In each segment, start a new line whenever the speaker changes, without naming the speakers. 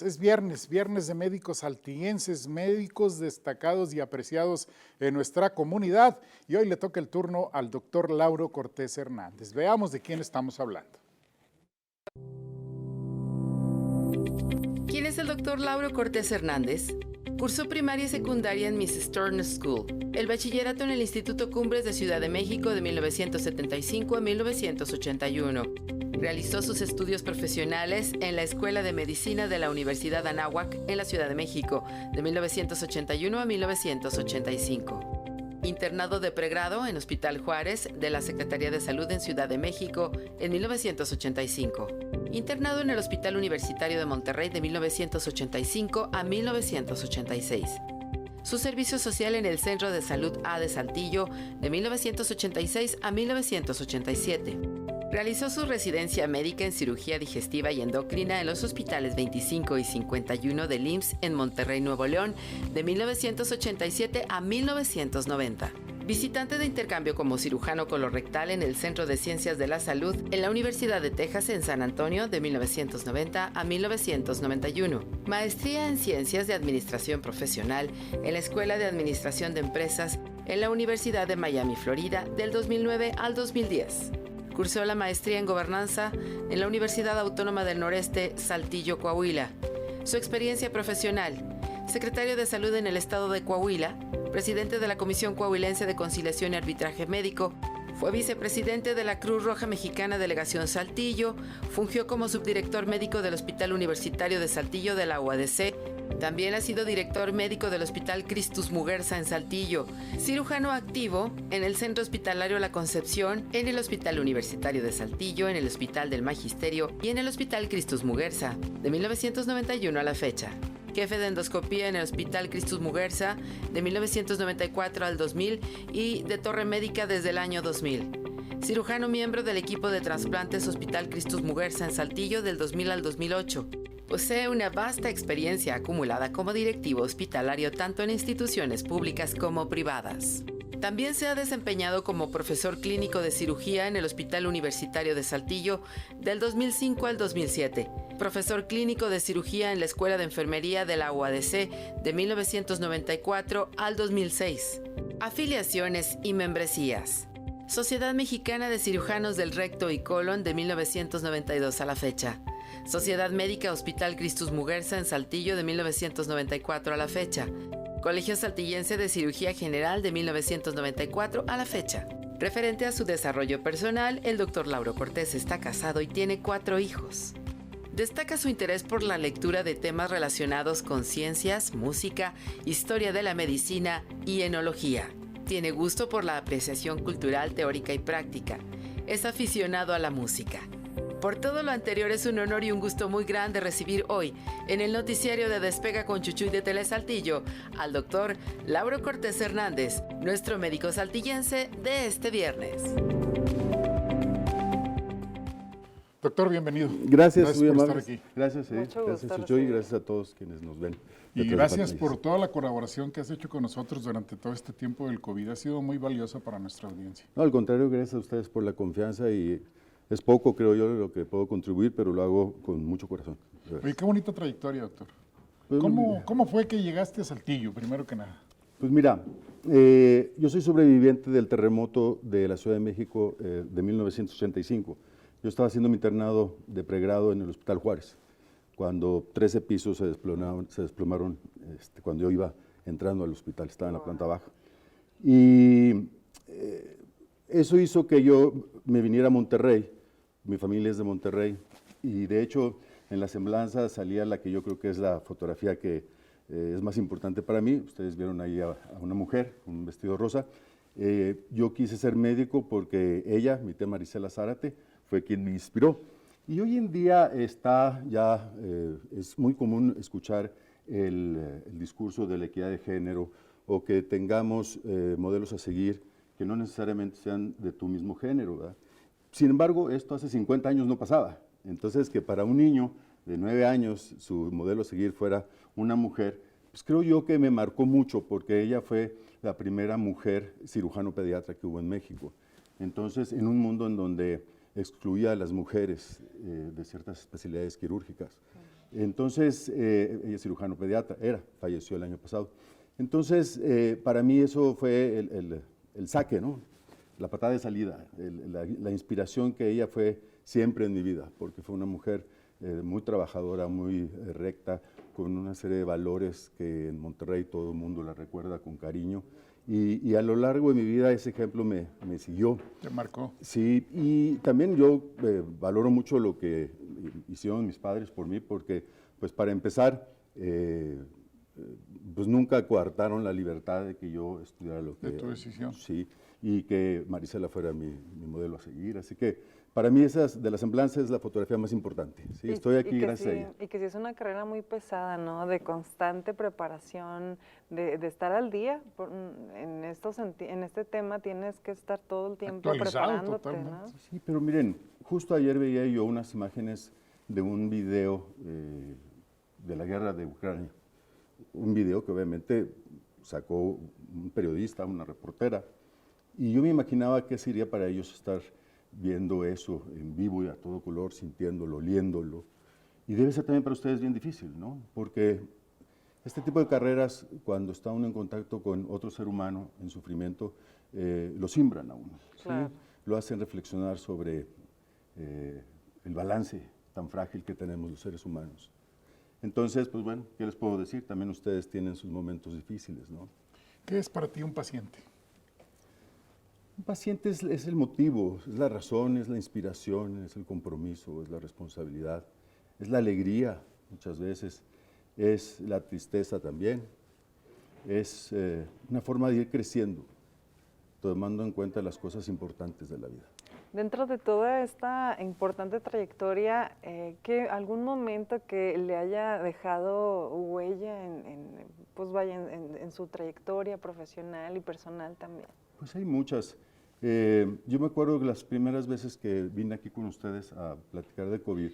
Es viernes, viernes de médicos saltillenses, médicos destacados y apreciados en nuestra comunidad. Y hoy le toca el turno al doctor Lauro Cortés Hernández. Veamos de quién estamos hablando.
¿Quién es el doctor Lauro Cortés Hernández? Cursó primaria y secundaria en Miss Stern School, el bachillerato en el Instituto Cumbres de Ciudad de México de 1975 a 1981. Realizó sus estudios profesionales en la Escuela de Medicina de la Universidad Anáhuac en la Ciudad de México de 1981 a 1985. Internado de pregrado en Hospital Juárez de la Secretaría de Salud en Ciudad de México en 1985. Internado en el Hospital Universitario de Monterrey de 1985 a 1986. Su servicio social en el Centro de Salud A de Saltillo de 1986 a 1987. Realizó su residencia médica en cirugía digestiva y endocrina en los hospitales 25 y 51 del IMSS en Monterrey, Nuevo León, de 1987 a 1990. Visitante de intercambio como cirujano colorectal en el Centro de Ciencias de la Salud en la Universidad de Texas en San Antonio de 1990 a 1991. Maestría en Ciencias de Administración Profesional en la Escuela de Administración de Empresas en la Universidad de Miami, Florida, del 2009 al 2010. Cursó la maestría en Gobernanza en la Universidad Autónoma del Noreste, Saltillo, Coahuila. Su experiencia profesional: secretario de Salud en el Estado de Coahuila, presidente de la Comisión Coahuilense de Conciliación y Arbitraje Médico, fue vicepresidente de la Cruz Roja Mexicana Delegación Saltillo, fungió como subdirector médico del Hospital Universitario de Saltillo de la UADC. También ha sido director médico del Hospital Christus Muguerza en Saltillo, cirujano activo en el Centro Hospitalario La Concepción, en el Hospital Universitario de Saltillo, en el Hospital del Magisterio y en el Hospital Christus Muguerza, de 1991 a la fecha. Jefe de endoscopía en el Hospital Christus Muguerza, de 1994 al 2000 y de Torre Médica desde el año 2000. Cirujano miembro del equipo de trasplantes Hospital Christus Muguerza en Saltillo del 2000 al 2008. Posee una vasta experiencia acumulada como directivo hospitalario tanto en instituciones públicas como privadas. También se ha desempeñado como profesor clínico de cirugía en el Hospital Universitario de Saltillo del 2005 al 2007, profesor clínico de cirugía en la Escuela de Enfermería de la UADC de 1994 al 2006. Afiliaciones y membresías: Sociedad Mexicana de Cirujanos del Recto y Colon de 1992 a la fecha. Sociedad Médica Hospital Christus Muguerza en Saltillo de 1994 a la fecha. Colegio Saltillense de Cirugía General de 1994 a la fecha. Referente a su desarrollo personal, el doctor Lauro Cortés está casado y tiene 4 hijos. Destaca su interés por la lectura de temas relacionados con ciencias, música, historia de la medicina y enología. Tiene gusto por la apreciación cultural, teórica y práctica. Es aficionado a la música. Por todo lo anterior, es un honor y un gusto muy grande recibir hoy, en el noticiario de Despega con Chuchuy de Telesaltillo, al doctor Lauro Cortés Hernández, nuestro médico saltillense de este viernes.
Doctor, bienvenido.
Gracias
por
amable.
estar aquí.
Gracias, gracias Chucho, y gracias a todos quienes nos ven.
Y gracias por toda la colaboración que has hecho con nosotros durante todo este tiempo del COVID. Ha sido muy valiosa para nuestra audiencia.
No, al contrario, gracias a ustedes por la confianza, y es poco, creo yo, lo que puedo contribuir, pero lo hago con mucho corazón.
Oye, qué bonita trayectoria, doctor.
Pues,
¿Cómo fue que llegaste a Saltillo, primero que nada?
Pues mira, yo soy sobreviviente del terremoto de la Ciudad de México de 1985. Yo estaba haciendo mi internado de pregrado en el Hospital Juárez, cuando 13 pisos se desplomaron cuando yo iba entrando al hospital, estaba en la planta baja. Y eso hizo que yo me viniera a Monterrey. Mi familia es de Monterrey, y de hecho en la semblanza salía la que yo creo que es la fotografía que es más importante para mí. Ustedes vieron ahí a una mujer con un vestido rosa. Yo quise ser médico porque ella, mi tía Marisela Zárate, fue quien me inspiró. Y hoy en día es muy común escuchar el discurso de la equidad de género, o que tengamos modelos a seguir que no necesariamente sean de tu mismo género, ¿verdad? Sin embargo, esto hace 50 años no pasaba. Entonces, que para un niño de 9 años su modelo a seguir fuera una mujer, pues creo yo que me marcó mucho, porque ella fue la primera mujer cirujano pediatra que hubo en México. Entonces, en un mundo en donde excluía a las mujeres de ciertas especialidades quirúrgicas. Entonces, ella es cirujano pediatra, falleció el año pasado. Entonces, para mí eso fue el saque, ¿no? La patada de salida, la inspiración que ella fue siempre en mi vida, porque fue una mujer muy trabajadora, muy recta, con una serie de valores que en Monterrey todo el mundo la recuerda con cariño. Y a lo largo de mi vida ese ejemplo me siguió.
Te marcó.
Sí, y también yo valoro mucho lo que hicieron mis padres por mí, porque, pues para empezar, pues nunca coartaron la libertad de que yo estudiara lo que...
De tu decisión.
Sí, y que Marisela fuera mi modelo a seguir. Así que para mí esas de la semblanza es la fotografía más importante. ¿Sí? Estoy aquí gracias a ella.
Y que sí es una carrera muy pesada, ¿no? De constante preparación, de estar al día. En este tema tienes que estar todo el tiempo
Actualizado
preparándote,
totalmente.
¿no?
Sí, pero miren, justo ayer veía yo unas imágenes de un video de la guerra de Ucrania. Un video que obviamente sacó un periodista, una reportera, y yo me imaginaba qué sería para ellos estar viendo eso en vivo y a todo color, sintiéndolo, oliéndolo. Y debe ser también para ustedes bien difícil, ¿no? Porque este tipo de carreras, cuando está uno en contacto con otro ser humano en sufrimiento, lo simbran a uno, ¿sí?
Claro.
Lo hacen reflexionar sobre el balance tan frágil que tenemos los seres humanos. Entonces, pues bueno, ¿qué les puedo decir? También ustedes tienen sus momentos difíciles, ¿no?
¿Qué es para ti un paciente?
Un paciente es el motivo, es la razón, es la inspiración, es el compromiso, es la responsabilidad, es la alegría muchas veces, es la tristeza también, es una forma de ir creciendo, tomando en cuenta las cosas importantes de la vida.
Dentro de toda esta importante trayectoria, ¿algún momento que le haya dejado huella en su trayectoria profesional y personal también?
Pues hay muchas. Yo me acuerdo que las primeras veces que vine aquí con ustedes a platicar de COVID,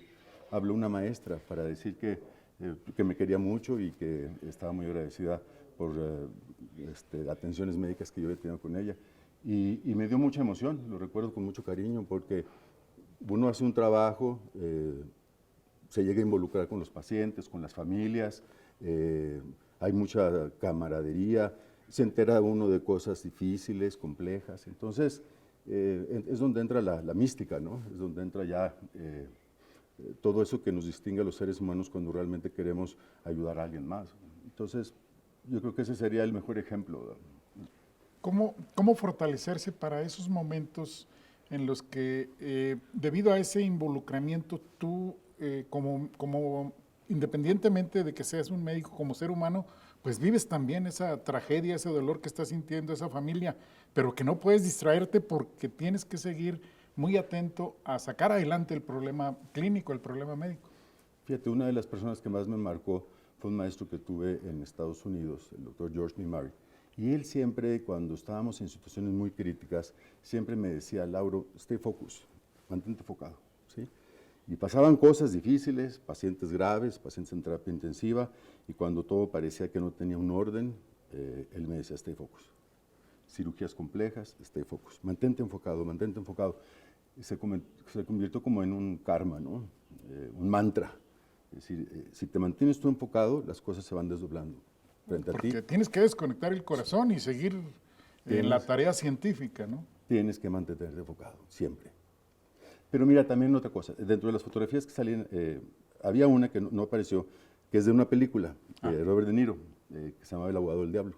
habló una maestra para decir que me quería mucho y que estaba muy agradecida por atenciones médicas que yo había tenido con ella. Y me dio mucha emoción, lo recuerdo con mucho cariño, porque uno hace un trabajo, se llega a involucrar con los pacientes, con las familias, hay mucha camaradería, se entera uno de cosas difíciles, complejas. Entonces, es donde entra la mística, ¿no? Es donde entra ya todo eso que nos distingue a los seres humanos cuando realmente queremos ayudar a alguien más. Entonces, yo creo que ese sería el mejor ejemplo.
¿Cómo fortalecerse para esos momentos en los que, debido a ese involucramiento, tú, independientemente de que seas un médico, como ser humano, pues vives también esa tragedia, ese dolor que está sintiendo esa familia, pero que no puedes distraerte porque tienes que seguir muy atento a sacar adelante el problema clínico, el problema médico?
Fíjate, una de las personas que más me marcó fue un maestro que tuve en Estados Unidos, el doctor George Nimari. Y él siempre, cuando estábamos en situaciones muy críticas, siempre me decía, Lauro, stay focused, mantente enfocado, ¿sí? Y pasaban cosas difíciles, pacientes graves, pacientes en terapia intensiva, y cuando todo parecía que no tenía un orden, él me decía, stay focused. Cirugías complejas, stay focused. Mantente enfocado, mantente enfocado. Y se convirtió como en un karma, ¿no? Un mantra. Es decir, si te mantienes tú enfocado, las cosas se van desdoblando frente a ti.
Porque tienes que desconectar el corazón y seguir en la tarea científica, ¿no?
Tienes que mantenerte enfocado, siempre. Pero mira, también otra cosa, dentro de las fotografías que salían, había una que no apareció, que es de una película de Robert De Niro, que se llamaba El abogado del diablo.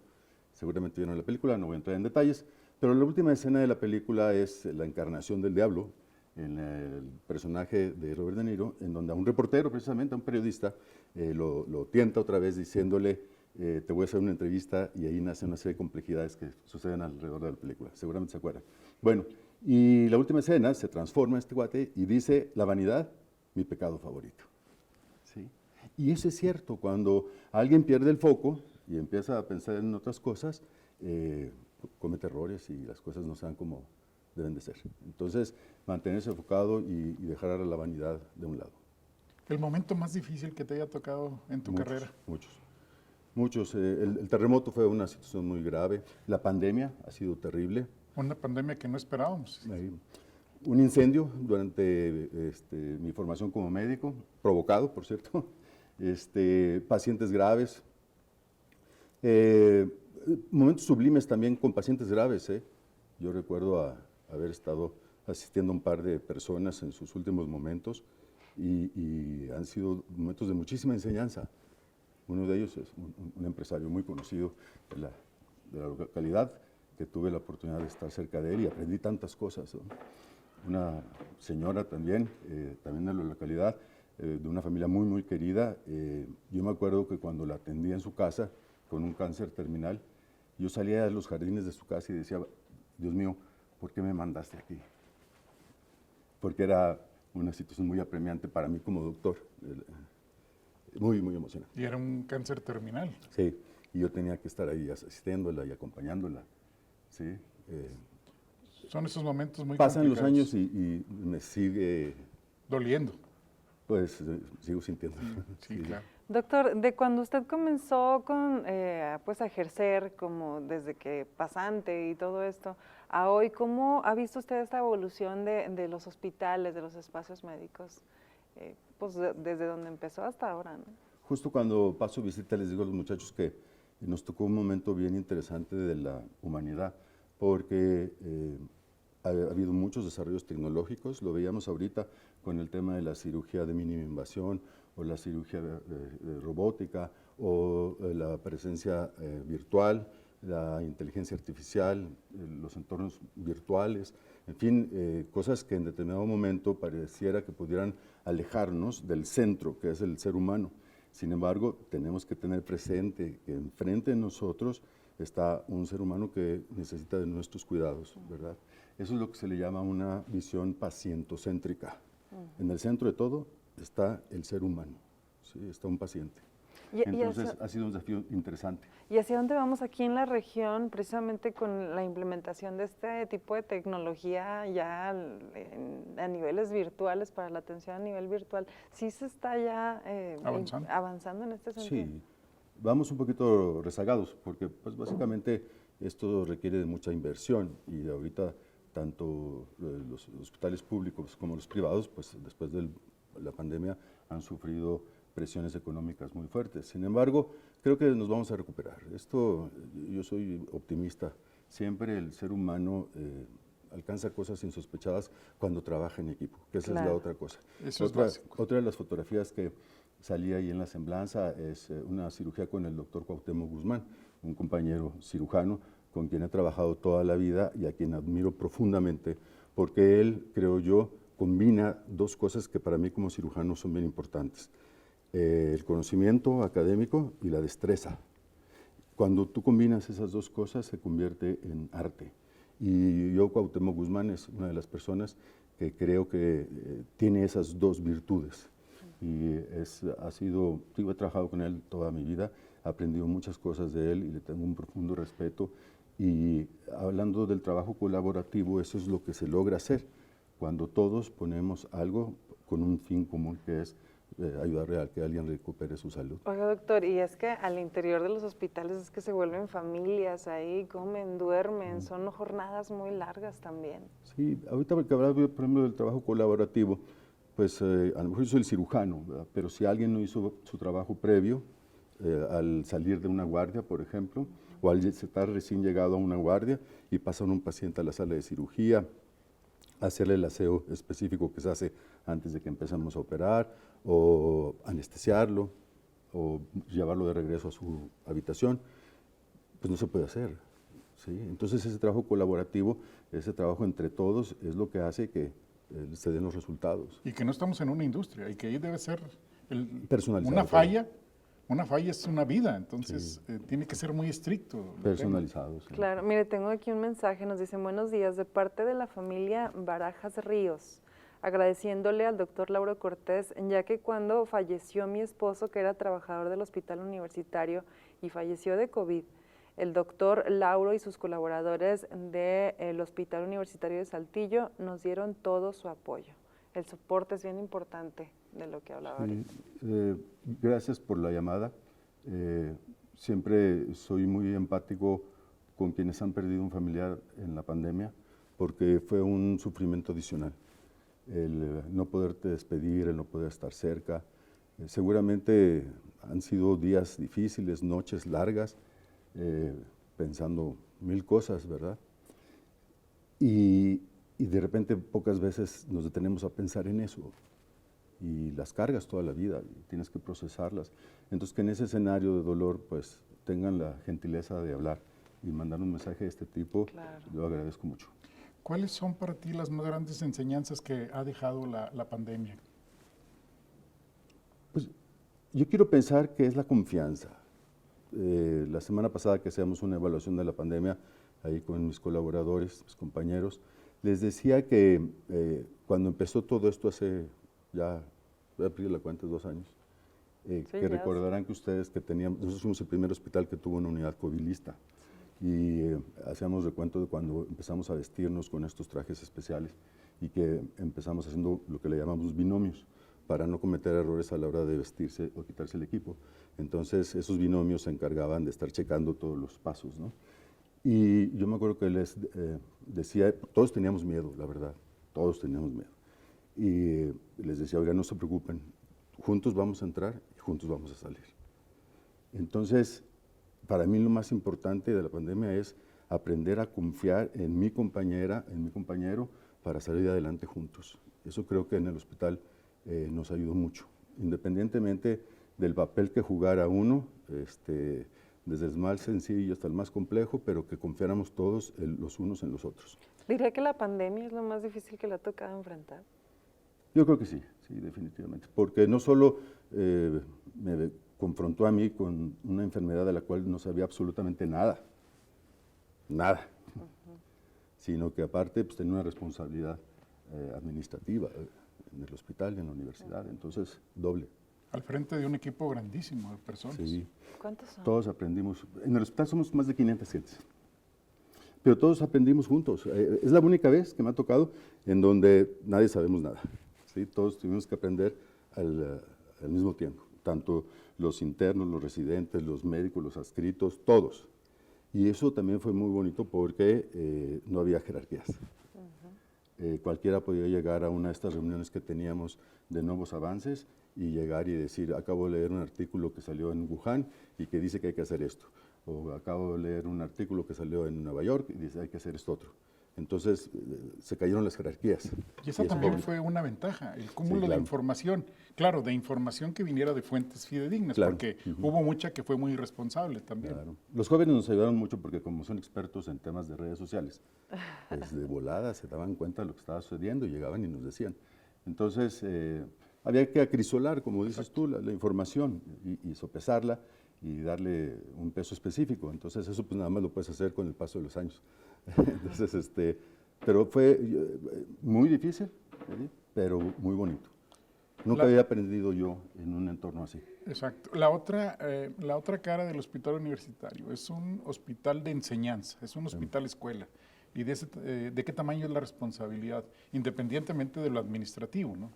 Seguramente vieron la película, no voy a entrar en detalles, pero la última escena de la película es la encarnación del diablo, en el personaje de Robert De Niro, en donde a un reportero, precisamente a un periodista, lo tienta otra vez diciéndole, te voy a hacer una entrevista, y ahí nace una serie de complejidades que suceden alrededor de la película, seguramente se acuerdan. Bueno, y la última escena se transforma este guate y dice, la vanidad, mi pecado favorito. ¿Sí? Y eso es cierto, cuando alguien pierde el foco y empieza a pensar en otras cosas, comete errores y las cosas no se dan como deben de ser. Entonces, mantenerse enfocado y dejar a la vanidad de un lado.
¿El momento más difícil que te haya tocado en tu carrera?
Muchos. El terremoto fue una situación muy grave. La pandemia ha sido terrible.
Una pandemia que no esperábamos.
Un incendio durante mi formación como médico, provocado, por cierto. pacientes graves, momentos sublimes también con pacientes graves. Yo recuerdo haber estado asistiendo a un par de personas en sus últimos momentos y han sido momentos de muchísima enseñanza. Uno de ellos es un empresario muy conocido de la localidad, que tuve la oportunidad de estar cerca de él y aprendí tantas cosas, ¿no? Una señora también de la localidad, de una familia muy, muy querida. Yo me acuerdo que cuando la atendía en su casa con un cáncer terminal, yo salía a los jardines de su casa y decía, Dios mío, ¿por qué me mandaste aquí? Porque era una situación muy apremiante para mí como doctor, muy, muy emocionante.
Y era un cáncer terminal.
Sí, y yo tenía que estar ahí asistiéndola y acompañándola. Sí,
Son esos momentos muy
pasan los
complicados.
años y me sigue,
Doliendo.
pues sigo sintiendo.
Sí, claro.
Doctor, de cuando usted comenzó pues a ejercer como desde que pasante y todo esto, a hoy, ¿cómo ha visto usted esta evolución de los hospitales, de los espacios médicos? Pues desde donde empezó hasta ahora, ¿no?
Justo cuando paso visita les digo a los muchachos que nos tocó un momento bien interesante de la humanidad, porque ha habido muchos desarrollos tecnológicos, lo veíamos ahorita con el tema de la cirugía de mínima invasión, o la cirugía de robótica, o la presencia virtual, la inteligencia artificial, los entornos virtuales, en fin, cosas que en determinado momento pareciera que pudieran alejarnos del centro, que es el ser humano. Sin embargo, tenemos que tener presente que enfrente de nosotros está un ser humano que necesita de nuestros cuidados, ¿verdad? Eso es lo que se le llama una visión pacientocéntrica. En el centro de todo está el ser humano, ¿sí? Está un paciente. Entonces ha sido un desafío interesante.
¿Y hacia dónde vamos aquí en la región, precisamente con la implementación de este tipo de tecnología ya a niveles virtuales, para la atención a nivel virtual? ¿Sí se está ya avanzando en este sentido?
Sí, vamos un poquito rezagados, porque pues, básicamente esto requiere de mucha inversión y ahorita tanto los hospitales públicos como los privados, pues después de la pandemia han sufrido presiones económicas muy fuertes. Sin embargo, creo que nos vamos a recuperar. Yo soy optimista. Siempre el ser humano alcanza cosas insospechadas cuando trabaja en equipo, que esa es la otra cosa.
Eso es básico.
Otra de las fotografías que salía ahí en la semblanza es una cirugía con el doctor Cuauhtémoc Guzmán, un compañero cirujano con quien he trabajado toda la vida y a quien admiro profundamente, porque él, creo yo, combina dos cosas que para mí como cirujano son bien importantes. El conocimiento académico y la destreza. Cuando tú combinas esas dos cosas se convierte en arte. Y yo, Cuauhtémoc Guzmán, es una de las personas que creo que tiene esas dos virtudes. Y he trabajado con él toda mi vida, he aprendido muchas cosas de él y le tengo un profundo respeto. Y hablando del trabajo colaborativo, eso es lo que se logra hacer cuando todos ponemos algo con un fin común, que es ayudar a que alguien recupere su salud.
Oiga, doctor, y es que al interior de los hospitales es que se vuelven familias ahí, comen, duermen, son jornadas muy largas también.
Sí, ahorita porque hablaba, por ejemplo, del trabajo colaborativo, pues a lo mejor yo soy el cirujano, ¿verdad? Pero si alguien no hizo su trabajo previo, al salir de una guardia, por ejemplo, o al estar recién llegado a una guardia y pasan un paciente a la sala de cirugía, hacerle el aseo específico que se hace antes de que empecemos a operar, o anestesiarlo, o llevarlo de regreso a su habitación, pues no se puede hacer, ¿sí? Entonces ese trabajo colaborativo, ese trabajo entre todos es lo que hace que se den los resultados.
Y que no estamos en una industria y que ahí debe ser
Personalizado.
Una falla es una vida, entonces tiene que ser muy estricto.
Personalizado. Sí.
Claro, mire, tengo aquí un mensaje, nos dicen buenos días de parte de la familia Barajas Ríos, agradeciéndole al doctor Lauro Cortés, ya que cuando falleció mi esposo, que era trabajador del hospital universitario y falleció de COVID, el doctor Lauro y sus colaboradores del Hospital Universitario de Saltillo nos dieron todo su apoyo. El soporte es bien importante de lo que hablaba ahorita.
Gracias por la llamada. Siempre soy muy empático con quienes han perdido un familiar en la pandemia, porque fue un sufrimiento adicional. El no poderte despedir, el no poder estar cerca, Seguramente han sido días difíciles, noches largas, pensando mil cosas, ¿verdad? Y de repente pocas veces nos detenemos a pensar en eso y las cargas toda la vida y tienes que procesarlas. Entonces que en ese escenario de dolor pues tengan la gentileza de hablar y mandar un mensaje de este tipo,
Claro.
lo agradezco mucho.
¿Cuáles son para ti las más grandes enseñanzas que ha dejado la pandemia?
Pues yo quiero pensar que es la confianza. La semana pasada que hacíamos una evaluación de la pandemia, ahí con mis colaboradores, mis compañeros, les decía que cuando empezó todo esto hace ya, voy a pedir la cuenta, 2 años,
Sí,
que
ya
recordarán que ustedes que teníamos, nosotros fuimos el primer hospital que tuvo una unidad covilista y hacíamos recuento de cuando empezamos a vestirnos con estos trajes especiales y que empezamos haciendo lo que le llamamos binomios para no cometer errores a la hora de vestirse o quitarse el equipo. Entonces esos binomios se encargaban de estar checando todos los pasos, ¿no? Y yo me acuerdo que les decía, todos teníamos miedo, la verdad, todos teníamos miedo. Y les decía, oiga, no se preocupen, juntos vamos a entrar y juntos vamos a salir. Entonces, para mí lo más importante de la pandemia es aprender a confiar en mi compañera, en mi compañero, para salir adelante juntos. Eso creo que en el hospital nos ayudó mucho, independientemente del papel que jugara uno, desde el más sencillo hasta el más complejo, pero que confiáramos todos los unos en los otros.
¿Diría que la pandemia es lo más difícil que le ha tocado enfrentar?
Yo creo que sí, sí, definitivamente, porque no solo me confrontó a mí con una enfermedad de la cual no sabía absolutamente nada, sino que aparte pues, tenía una responsabilidad administrativa en el hospital y en la universidad, entonces doble.
Al frente de un equipo grandísimo de personas.
Sí.
¿Cuántos son?
Todos aprendimos. En el hospital somos más de 500 gentes, pero todos aprendimos juntos. Es la única vez que me ha tocado en donde nadie sabemos nada. ¿Sí? Todos tuvimos que aprender al mismo tiempo, tanto los internos, los residentes, los médicos, los adscritos, todos. Y eso también fue muy bonito porque no había jerarquías. Cualquiera podía llegar a una de estas reuniones que teníamos de nuevos avances y llegar y decir, acabo de leer un artículo que salió en Wuhan y que dice que hay que hacer esto. O acabo de leer un artículo que salió en Nueva York y dice hay que hacer esto otro. Entonces se cayeron las jerarquías.
Y esa también fue una ventaja, el cúmulo
claro.
de información. Claro, de información que viniera de fuentes fidedignas,
Claro.
porque hubo mucha que fue muy irresponsable también.
Claro. Los jóvenes nos ayudaron mucho porque como son expertos en temas de redes sociales, pues de volada se daban cuenta de lo que estaba sucediendo y llegaban y nos decían. Entonces había que acrisolar, como dices tú, la información y sopesarla y darle un peso específico. Entonces eso pues nada más lo puedes hacer con el paso de los años. Entonces, pero fue muy difícil, ¿sí? Pero muy bonito. Nunca había aprendido yo en un entorno así.
Exacto. La otra cara del hospital universitario es un hospital de enseñanza, es un hospital escuela. ¿Y de qué tamaño es la responsabilidad? Independientemente de lo administrativo, ¿no?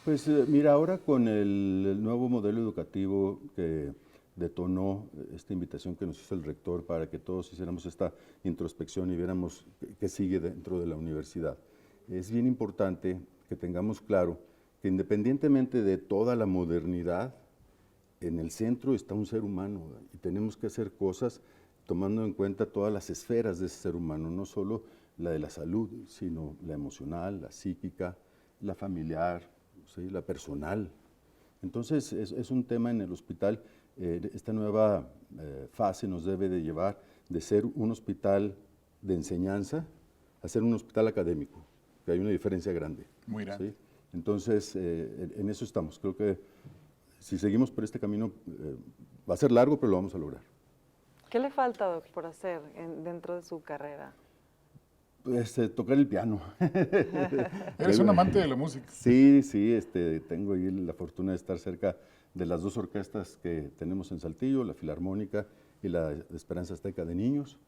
Pues mira, ahora con el nuevo modelo educativo que detonó esta invitación que nos hizo el rector para que todos hiciéramos esta introspección y viéramos qué sigue dentro de la universidad, es bien importante que tengamos claro que independientemente de toda la modernidad, en el centro está un ser humano y tenemos que hacer cosas tomando en cuenta todas las esferas de ese ser humano, no solo la de la salud, sino la emocional, la psíquica, la familiar, ¿sí? La personal. Entonces es un tema en el hospital, esta nueva fase nos debe de llevar de ser un hospital de enseñanza a ser un hospital académico, que hay una diferencia grande.
Muy grande.
¿Sí? Entonces en eso estamos, creo que si seguimos por este camino va a ser largo, pero lo vamos a lograr.
¿Qué le falta, Doc, por hacer dentro de su carrera?
Pues, tocar el piano.
Eres un amante de la música.
Sí, sí, tengo ahí la fortuna de estar cerca de las 2 orquestas que tenemos en Saltillo, la Filarmónica y la Esperanza Azteca de Niños.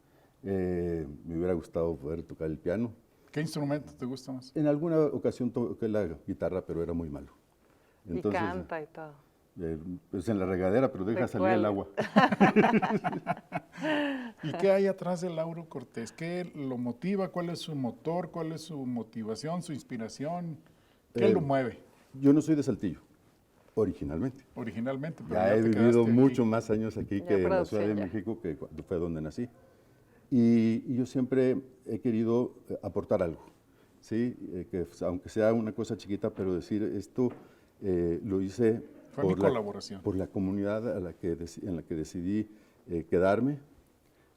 Me hubiera gustado poder tocar el piano.
¿Qué instrumento te gusta más?
En alguna ocasión toqué la guitarra, pero era muy malo. Entonces,
y canta y todo.
Pues en la regadera, pero deja salir el agua.
¿Y qué hay atrás de Lauro Cortés? ¿Qué lo motiva? ¿Cuál es su motor? ¿Cuál es su motivación, su inspiración? ¿Qué lo mueve?
Yo no soy de Saltillo. Originalmente.
Originalmente. Pero
Ya he
te
vivido
quedaste aquí.
mucho más años aquí
Ya
que en la Ciudad de
producción, ya.
México, que fue donde nací. Y yo siempre he querido aportar algo, ¿sí? Que aunque sea una cosa chiquita, pero decir esto lo hice
Fue mi colaboración.
por la comunidad en la que decidí quedarme,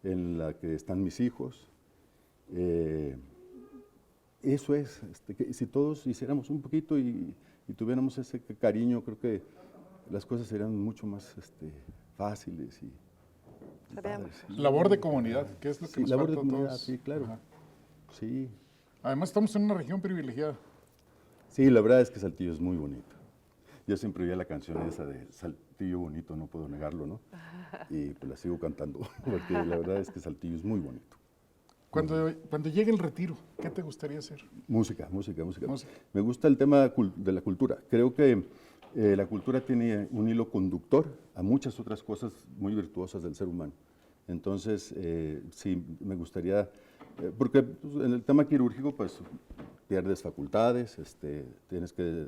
en la que están mis hijos. Eso es, que si todos hiciéramos un poquito y tuviéramos ese cariño, creo que las cosas serían mucho más fáciles y
Sería
padres.
Labor de comunidad, que es lo que
Sí,
nos
labor de
falta a
comunidad,
todos.
sí, claro.
Ajá.
Sí.
Además, estamos en una región privilegiada.
Sí, la verdad es que Saltillo es muy bonito. Yo siempre oía la canción esa de Saltillo bonito, no puedo negarlo, ¿no? Y pues la sigo cantando, porque la verdad es que Saltillo es muy bonito.
Cuando llegue el retiro, ¿qué te gustaría hacer?
Música.
Música.
Me gusta el tema de la cultura. Creo que la cultura tiene un hilo conductor a muchas otras cosas muy virtuosas del ser humano. Entonces, sí, me gustaría, porque pues, en el tema quirúrgico, pues pierdes facultades, tienes que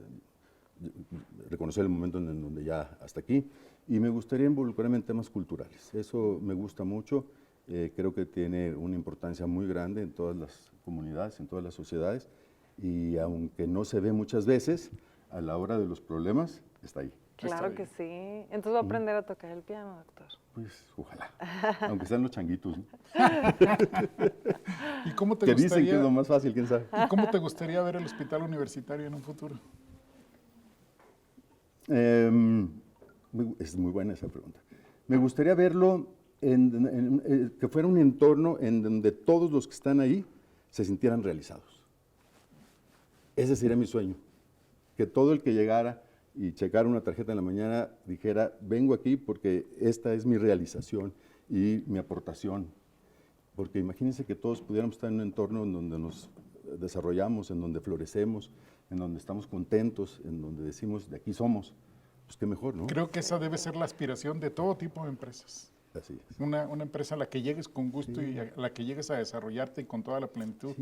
reconocer el momento en donde ya hasta aquí, y me gustaría involucrarme en temas culturales. Eso me gusta mucho, creo que tiene una importancia muy grande en todas las comunidades, en todas las sociedades, y aunque no se ve muchas veces, a la hora de los problemas, está ahí.
Claro que sí. Entonces va a aprender a tocar el piano, doctor.
Pues ojalá, aunque sean los changuitos, ¿no?
¿Y cómo te
Que dicen que
gustaría,
es lo más fácil, quién sabe.
¿y cómo te gustaría ver el hospital universitario en un futuro?
Es muy buena esa pregunta. Me gustaría verlo que fuera un entorno en donde todos los que están ahí se sintieran realizados. Ese sería mi sueño, que todo el que llegara y checara una tarjeta en la mañana dijera, vengo aquí porque esta es mi realización y mi aportación. Porque imagínense que todos pudiéramos estar en un entorno en donde nos desarrollamos, en donde florecemos, en donde estamos contentos, en donde decimos, de aquí somos. Pues qué mejor, ¿no?
Creo que esa debe ser la aspiración de todo tipo de empresas.
Así es.
Una empresa a la que llegues con gusto y a la que llegues a desarrollarte y con toda la plenitud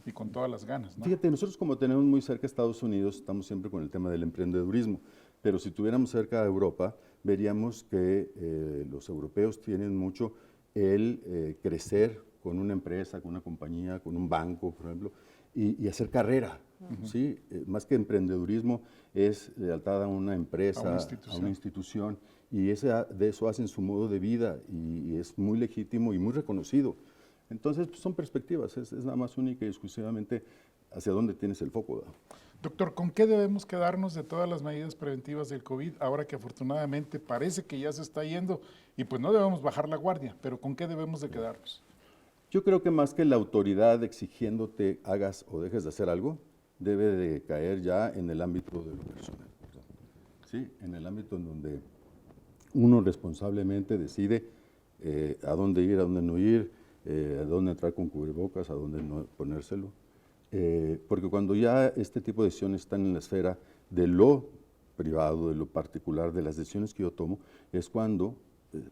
y con todas las ganas, ¿no?
Fíjate, nosotros como tenemos muy cerca Estados Unidos, estamos siempre con el tema del emprendedurismo, pero si tuviéramos cerca a Europa, veríamos que los europeos tienen mucho el crecer con una empresa, con una compañía, con un banco, por ejemplo, y hacer carrera, ¿sí? Más que emprendedurismo es lealtad a una empresa, a una institución, y de eso hacen su modo de vida y es muy legítimo y muy reconocido. Entonces, pues, son perspectivas, es nada más única y exclusivamente hacia dónde tienes el foco, ¿verdad?
Doctor, ¿con qué debemos quedarnos de todas las medidas preventivas del COVID ahora que afortunadamente parece que ya se está yendo y pues no debemos bajar la guardia, pero ¿con qué debemos de quedarnos?
Yo creo que más que la autoridad exigiéndote hagas o dejes de hacer algo, debe de caer ya en el ámbito de lo personal, ¿verdad? ¿Sí? En el ámbito en donde uno responsablemente decide a dónde ir, a dónde no ir, a dónde entrar con cubrebocas, a dónde no ponérselo. Porque cuando ya este tipo de decisiones están en la esfera de lo privado, de lo particular, de las decisiones que yo tomo, es cuando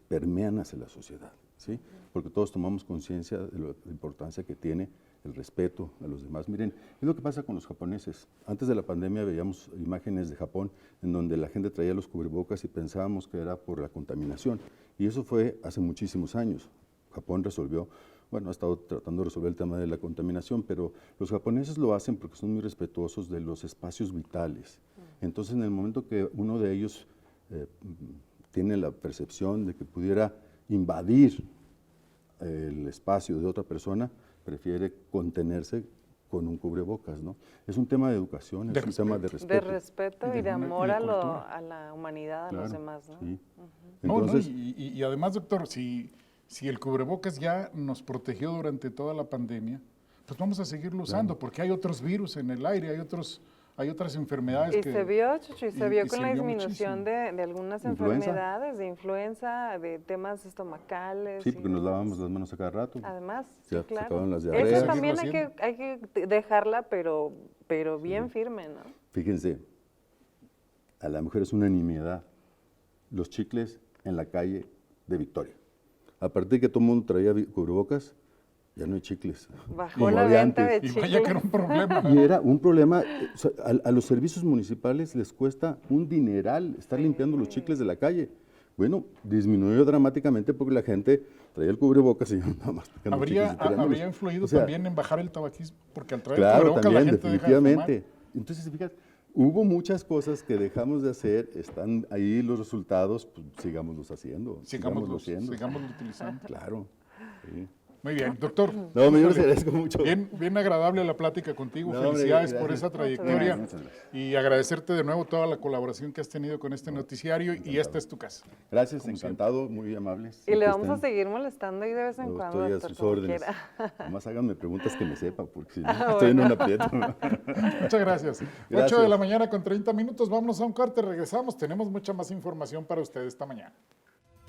permean hacia la sociedad, ¿sí? Porque todos tomamos conciencia de la importancia que tiene el respeto a los demás. Miren, es lo que pasa con los japoneses. Antes de la pandemia veíamos imágenes de Japón en donde la gente traía los cubrebocas y pensábamos que era por la contaminación. Y eso fue hace muchísimos años. Japón resolvió, bueno, ha estado tratando de resolver el tema de la contaminación, pero los japoneses lo hacen porque son muy respetuosos de los espacios vitales. Entonces, en el momento que uno de ellos tiene la percepción de que pudiera invadir el espacio de otra persona, prefiere contenerse con un cubrebocas, ¿no? Es un tema de educación, es un tema de respeto.
De respeto y de amor
de
a
cultura.
la humanidad, a los demás, ¿no?
Sí.
Entonces,
Entonces,
y además, doctor, si el cubrebocas ya nos protegió durante toda la pandemia, pues vamos a seguirlo usando, porque hay otros virus en el aire, hay otras enfermedades
Y
que...
se vio, Chucho, y se vio con la
sirvió
disminución
muchísimo.
de algunas
Influenza.
enfermedades, de influenza, de temas estomacales.
sí,
y
porque nos
demás.
lavamos las manos a cada rato.
Además,
Se
sí, claro.
acabaron las
Eso
diarreas.
también
Seguirlo
hay que dejarla, pero bien firme, ¿no?
Fíjense, a la mujer es una nimiedad. Los chicles en la calle de Victoria. A partir de que todo el mundo traía cubrebocas, ya no hay chicles.
Bajó
como
la
había
venta de
antes.
Y vaya que era un problema.
Y era un problema, o sea, a los servicios municipales les cuesta un dineral estar limpiando los chicles de la calle. Bueno, disminuyó dramáticamente porque la gente traía el cubrebocas y nada más picando chicles y tirándolos.
¿Habría influido
O sea,
también en bajar el tabaquismo? Porque al traer el
claro,
cubrebocas
también,
la gente
definitivamente.
deja de fumar.
Entonces, fíjate, hubo muchas cosas que dejamos de hacer, están ahí los resultados, pues sigámoslos haciendo, sigámoslo haciendo.
Sigámoslo utilizando.
Claro. Sí.
Muy bien, doctor.
No, me
híjole,
agradezco mucho.
Bien agradable la plática contigo.
No, hombre,
Felicidades por
gracias.
esa trayectoria
Muchas gracias.
y agradecerte de nuevo toda la colaboración que has tenido con este noticiario y esta es tu casa.
Gracias, encantado, muy amables.
Y le
Siempre
vamos a
están.
seguir molestando ahí de vez en
No,
cuando,
estoy a
doctor,
sus
como
órdenes.
quiera.
Nomás háganme preguntas que me sepa, porque si no,
Ah,
estoy en un
bueno.
aprieto.
Muchas gracias. 8 de
Gracias.
la mañana con 30 minutos. Vámonos a un corte, regresamos. Tenemos mucha más información para ustedes esta mañana.